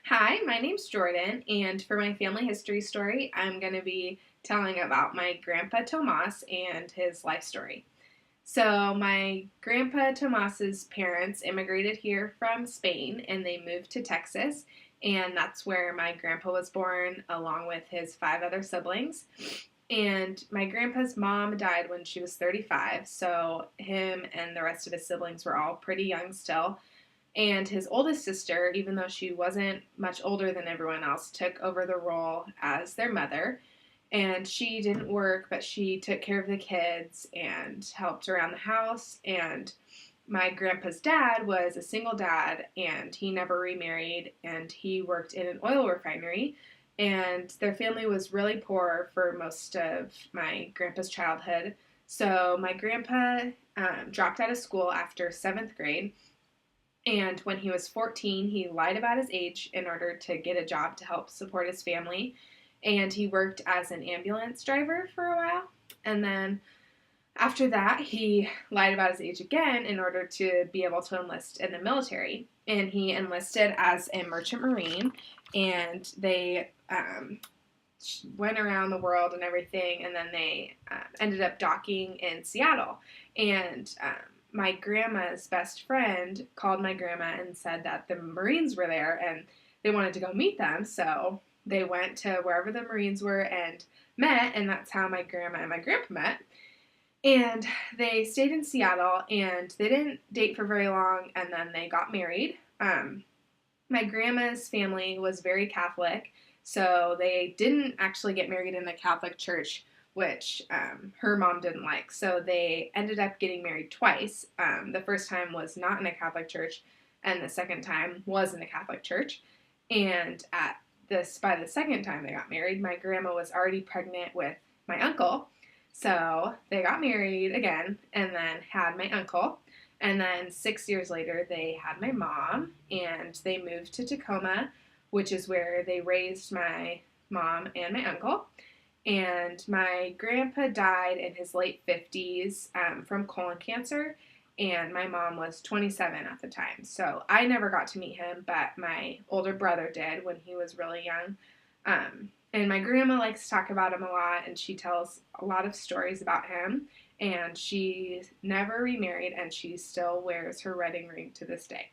Hi, my name's Jordan, and for my family history story, I'm going to be telling about my grandpa Tomas and his life story. So, my grandpa Tomas's parents immigrated here from Spain and they moved to Texas, and that's where my grandpa was born along with his five other siblings. And my grandpa's mom died when she was 35, so him and the rest of his siblings were all pretty young still. And his oldest sister, even though she wasn't much older than everyone else, took over the role as their mother. And she didn't work, but she took care of the kids and helped around the house. And my grandpa's dad was a single dad and he never remarried and he worked in an oil refinery. And their family was really poor for most of my grandpa's childhood. So my grandpa dropped out of school after seventh grade, and when he was 14, he lied about his age in order to get a job to help support his family. And he worked as an ambulance driver for a while. And then after that, he lied about his age again in order to be able to enlist in the military. And he enlisted as a merchant marine. And they went around the world and everything. And then they ended up docking in Seattle. And my grandma's best friend called my grandma and said that the Marines were there and they wanted to go meet them. So they went to wherever the Marines were and met, and that's how my grandma and my grandpa met. And they stayed in Seattle and they didn't date for very long, and then they got married. My grandma's family was very Catholic, so they didn't actually get married in the Catholic Church, which her mom didn't like. So they ended up getting married twice. The first time was not in a Catholic church, and the second time was in a Catholic church. And by the second time they got married, my grandma was already pregnant with my uncle. So they got married again and then had my uncle. And then 6 years later, they had my mom and they moved to Tacoma, which is where they raised my mom and my uncle. And my grandpa died in his late 50s from colon cancer, and my mom was 27 at the time. So I never got to meet him, but my older brother did when he was really young. And my grandma likes to talk about him a lot, and she tells a lot of stories about him. And she never remarried, and she still wears her wedding ring to this day.